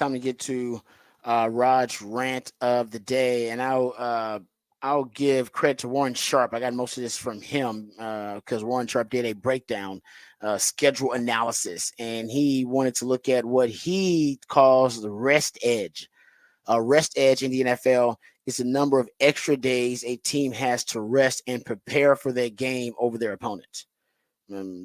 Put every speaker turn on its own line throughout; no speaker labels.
time to get to Raj rant of the day, and I'll give credit to Warren Sharp. I got most of this from him because Warren Sharp did a breakdown schedule analysis, and he wanted to look at what he calls the rest edge. Rest edge in the NFL is the number of extra days a team has to rest and prepare for their game over their opponent.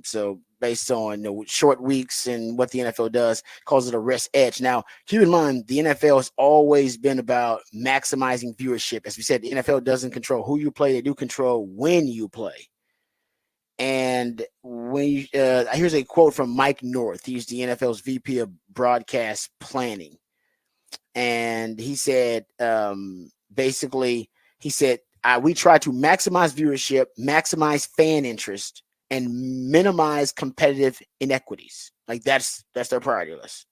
So based on short weeks and what the NFL does, calls it a rest edge. Now, keep in mind, the NFL has always been about maximizing viewership. As we said, the NFL doesn't control who you play; they do control when you play. And when here's a quote from Mike North. He's the NFL's VP of Broadcast Planning, and he said, basically, he said, we try to maximize viewership, maximize fan interest, and minimize competitive inequities. Like that's their priority list.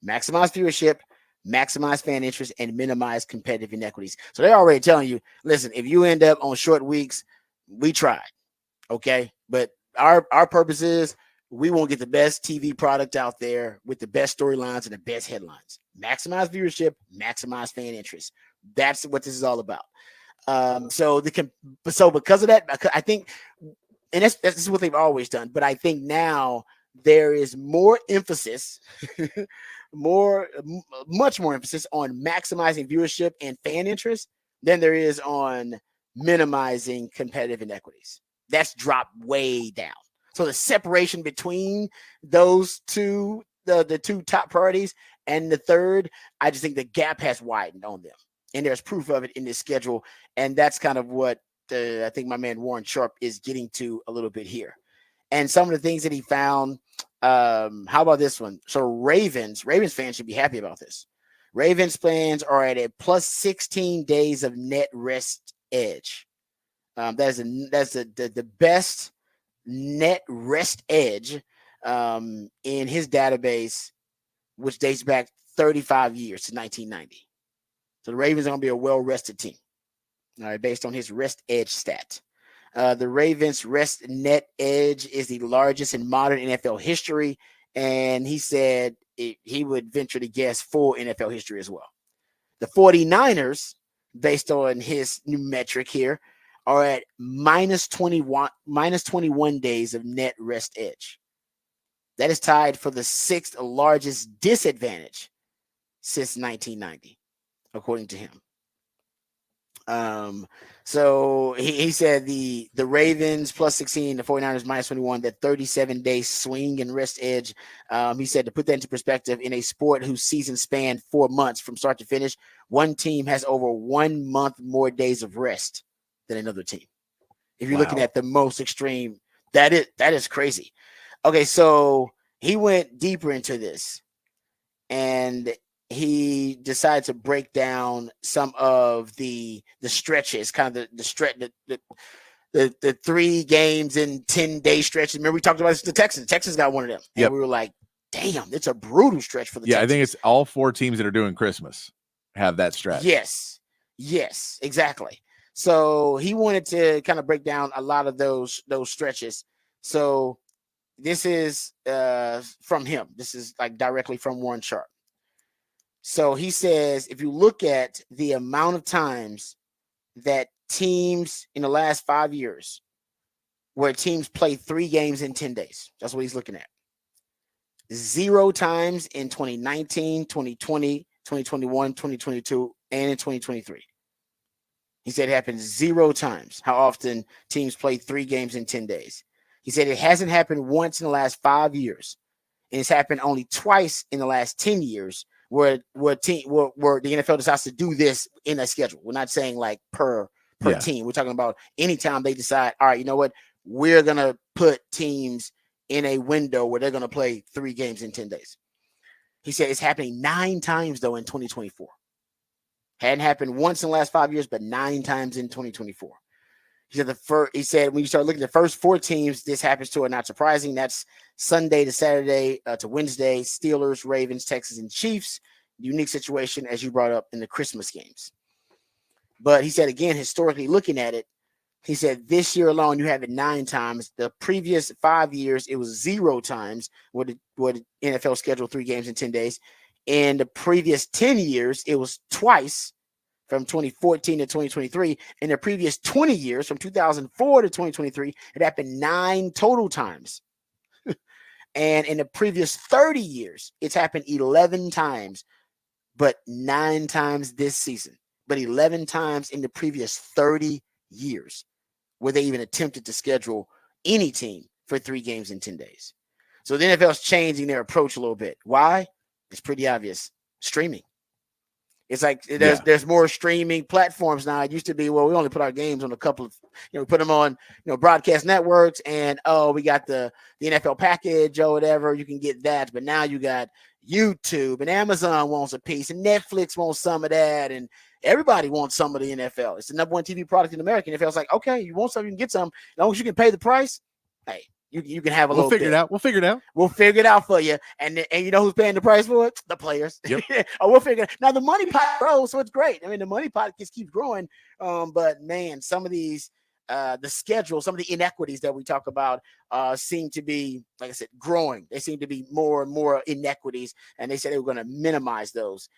Maximize viewership, maximize fan interest, and minimize competitive inequities. So they're already telling you, listen, if you end up on short weeks, we tried. Okay. But our purpose is we want to get the best TV product out there with the best storylines and the best headlines. Maximize viewership, maximize fan interest. That's what this is all about. So because of that, I think, and that's what they've always done. But I think now there is more emphasis, much more emphasis on maximizing viewership and fan interest than there is on minimizing competitive inequities. That's dropped way down. So the separation between those two, the two top priorities and the third, I just think the gap has widened on them. And there's proof of it in this schedule. And that's kind of what I think my man Warren Sharp is getting to a little bit here. And some of the things that he found, how about this one? So Ravens fans should be happy about this. Ravens fans are at a plus 16 days of net rest edge. That's the best net rest edge in his database, which dates back 35 years to 1990. So the Ravens are going to be a well-rested team, all right, based on his rest edge stat. The Ravens' rest net edge is the largest in modern NFL history, and he said he would venture to guess full NFL history as well. The 49ers, based on his new metric here, are at minus 21 days of net rest edge. That is tied for the sixth largest disadvantage since 1990, according to him. So he said the Ravens plus 16, the 49ers minus 21, that 37-day swing and rest edge. He said, to put that into perspective, in a sport whose season spanned 4 months from start to finish, one team has over 1 month more days of rest than another team. If you're looking at the most extreme, that is crazy. Okay, so he went deeper into this, and he decided to break down some of the stretches, kind of the stretch, the 3 games in 10-day stretches. Remember we talked about this with the Texans. Texans got one of them, and we were like, "Damn, it's a brutal stretch for the Texans."
I think it's all 4 teams that are doing Christmas have that stretch.
Yes, exactly. So he wanted to kind of break down a lot of those stretches. So this is from him. This is like directly from Warren Sharp. So he says, if you look at the amount of times that teams in the last 5 years where teams play 3 games in 10 days, that's what he's looking at. 0 times in 2019, 2020, 2021, 2022, and in 2023. He said it happened 0 times. How often teams play 3 games in 10 days. He said it hasn't happened once in the last 5 years. And it's happened only twice in the last 10 years where the NFL decides to do this in a schedule. We're not saying like per team. We're talking about anytime they decide, all right, you know what? We're going to put teams in a window where they're going to play 3 games in 10 days. He said it's happening 9 times, though, in 2024. Hadn't happened once in the last 5 years, but 9 times in 2024. He said when you start looking at the first 4 teams, this happens to are not surprising. That's Sunday to Saturday to Wednesday, Steelers, Ravens, Texans, and Chiefs. Unique situation, as you brought up, in the Christmas games. But he said, again, historically looking at it, he said this year alone, you have it 9 times. The previous 5 years, it was 0 times where the NFL scheduled 3 games in 10 days. In the previous 10 years, it was twice from 2014 to 2023. In the previous 20 years, from 2004 to 2023, it happened 9 total times. And in the previous 30 years, it's happened 11 times, but 9 times this season, but 11 times in the previous 30 years where they even attempted to schedule any team for 3 games in 10 days. So the NFL is changing their approach a little bit. Why? It's pretty obvious. Streaming. It's like there's more streaming platforms now. It used to be, well, we only put our games on a couple of, we put them on, broadcast networks, and we got the NFL package or whatever. You can get that, but now you got YouTube, and Amazon wants a piece, and Netflix wants some of that, and everybody wants some of the NFL. It's the number one TV product in America. NFL's like, okay, you want something, you can get some. As long as you can pay the price, hey, you can have a little bit.
We'll figure it out.
We'll figure it out for you. And you know who's paying the price for it? The players.
Yep.
We'll figure it out. Now, the money pot grows, so it's great. I mean, the money pot just keeps growing. But, man, some of these, the schedule, some of the inequities that we talk about seem to be, like I said, growing. They seem to be more and more inequities, and they said they were going to minimize those.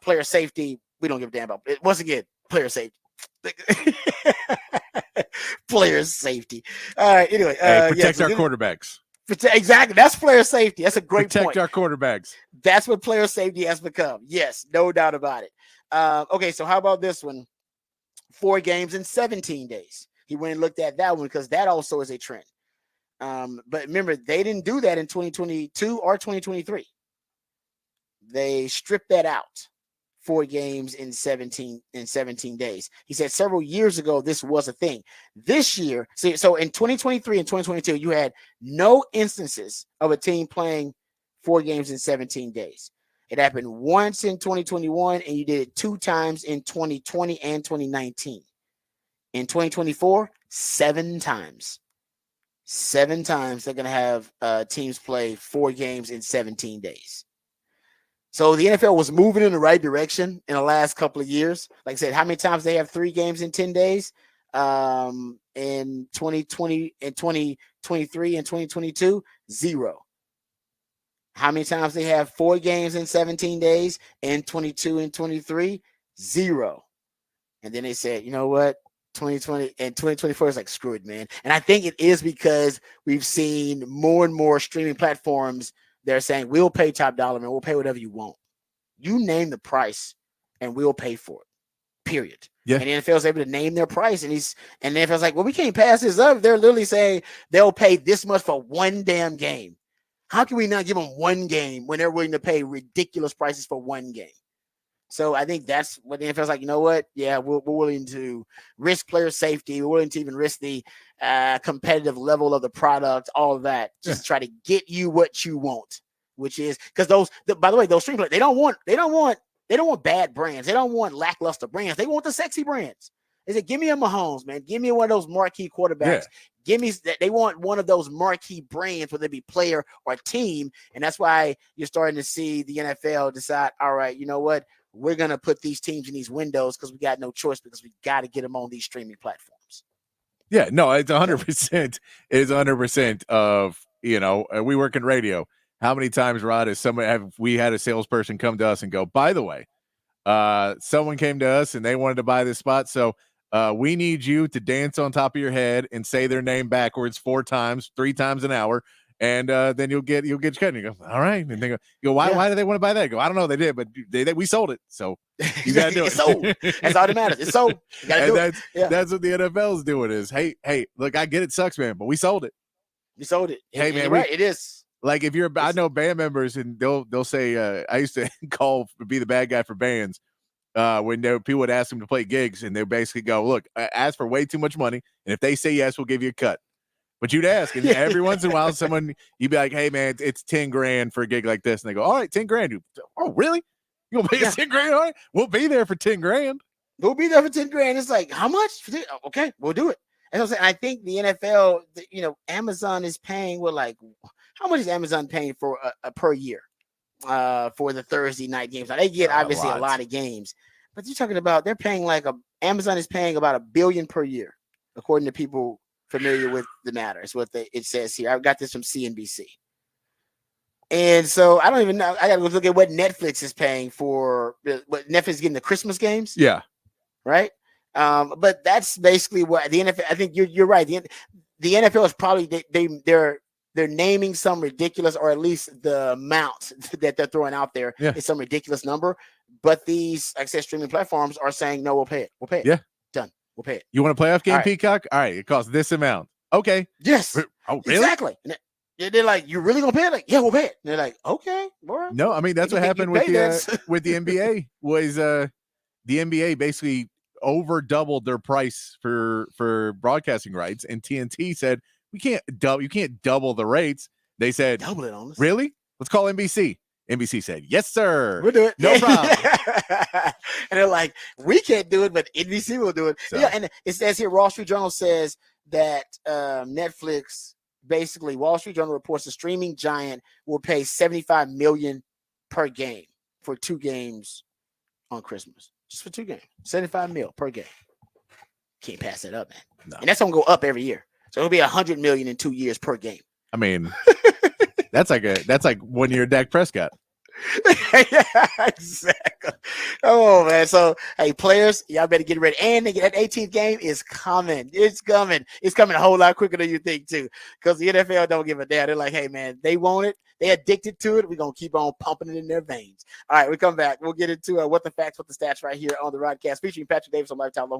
Player safety, we don't give a damn about it. Once again, player safety. Players safety. All right. Anyway,
protect our quarterbacks.
Exactly. That's player safety. That's a great point.
Protect our quarterbacks.
That's what player safety has become. Yes, no doubt about it. Okay, so how about this one? 4 games in 17 days. He went and looked at that one because that also is a trend. But remember, they didn't do that in 2022 or 2023. They stripped that out. 4 games in 17 days. He said several years ago this was a thing. This year, so in 2023 and 2022, you had no instances of a team playing 4 games in 17 days. It happened once in 2021, and you did it 2 times in 2020 and 2019. In 2024, 7 times. 7 times they're going to have teams play 4 games in 17 days. So the NFL was moving in the right direction in the last couple of years. Like I said, how many times they have 3 games in 10 days? In 2020 and 2023 and 2022, 0. How many times they have 4 games in 17 days in 22 and 23? 0. And then they said, you know what? 2020 and 2024 is like, screw it, man. And I think it is because we've seen more and more streaming platforms. They're saying, we'll pay top dollar, man. We'll pay whatever you want. You name the price and we'll pay for it, period.
Yeah.
And the NFL is able to name their price. And the NFL's like, well, we can't pass this up. They're literally saying they'll pay this much for 1 damn game. How can we not give them 1 game when they're willing to pay ridiculous prices for 1 game? So I think that's what the NFL's like, you know what? Yeah, we're willing to risk player safety. We're willing to even risk the competitive level of the product, all of that, just to try to get you what you want, which is because by the way, those stream players, they don't want bad brands. They don't want lackluster brands. They want the sexy brands. They said, give me a Mahomes, man. Give me one of those marquee quarterbacks. Yeah. Give me that. They want one of those marquee brands, whether it be player or team. And that's why you're starting to see the NFL decide, all right, you know what? We're going to put these teams in these windows because we got no choice because we got to get them on these streaming platforms.
Yeah, no, it's 100%. It's 100% of, we work in radio. How many times, Rod, have we had a salesperson come to us and go, by the way, someone came to us and they wanted to buy this spot. So we need you to dance on top of your head and say their name backwards 4 times, 3 times an hour. And then you'll get your cut. And you go, all right. And they go, why do they want to buy that? I go, I don't know. They did, but we sold it. So you got to do it.
It's sold. That's all that matters. It's sold. You gotta do
that's what the NFL's doing is, hey, look, I get it sucks, man, but we sold it.
We sold it.
Hey, man,
right. It is.
Like if I know band members and they'll say, I used to be the bad guy for bands when people would ask them to play gigs and they basically go, look, ask for way too much money. And if they say yes, we'll give you a cut. But you'd ask, and every once in a while, you'd be like, hey, man, it's $10,000 for a gig like this. And they go, all right, $10,000. Oh, really? You gonna pay us $10,000? All right, we'll be there for $10,000.
We'll be there for $10,000. It's like, how much? Okay, we'll do it. And I'm saying, I think the NFL, Amazon is paying how much is Amazon paying for a per year for the Thursday night games? Now, they get obviously a lot of games, but you're talking about they're paying Amazon is paying about $1 billion per year, according to people familiar with the matter. Is what it says here. I got this from CNBC. And so I don't even know. I got to look at what Netflix is paying for. What Netflix is getting the Christmas games,
Yeah.
right? But that's basically what the NFL. I think you're right. The NFL is probably they're naming some ridiculous, or at least the amount that they're throwing out there
Yeah.
is some ridiculous number. But these, like I said, streaming platforms are saying no, we'll pay it. We'll pay it.
Yeah.
Done. We'll pay it.
You want a playoff game,
All right.
Peacock? All right, it costs this amount. Okay.
Yes.
Oh, really?
Exactly. And they're like, you really gonna pay it? Like, yeah, we'll pay it. And they're like, okay, boy.
No, I mean that's what happened with the with the NBA was the NBA basically over doubled their price for broadcasting rights, and TNT said you can't double the rates. They said
double it on us.
Really? Let's call NBC. NBC said, yes, sir.
We'll do it.
No problem.
And they're like, we can't do it, but NBC will do it. So. Yeah, and it says here, Wall Street Journal says that Netflix, basically, Wall Street Journal reports the streaming giant will pay $75 million per game for 2 games on Christmas. Just for 2 games. $75 million per game. Can't pass that up, man. No. And that's gonna go up every year. So it'll be $100 million in 2 years per game.
I mean, that's like 1 year Dak Prescott.
Yeah, exactly. Oh man. So hey, players, y'all better get ready. And that 18th game is coming. It's coming. It's coming a whole lot quicker than you think too. Because the NFL don't give a damn. They're like, hey man, they want it. They addicted to it. We're gonna keep on pumping it in their veins. All right, we come back. We'll get into what the facts, what the stats right here on the broadcast featuring Patrick Davis on Lifetime Low.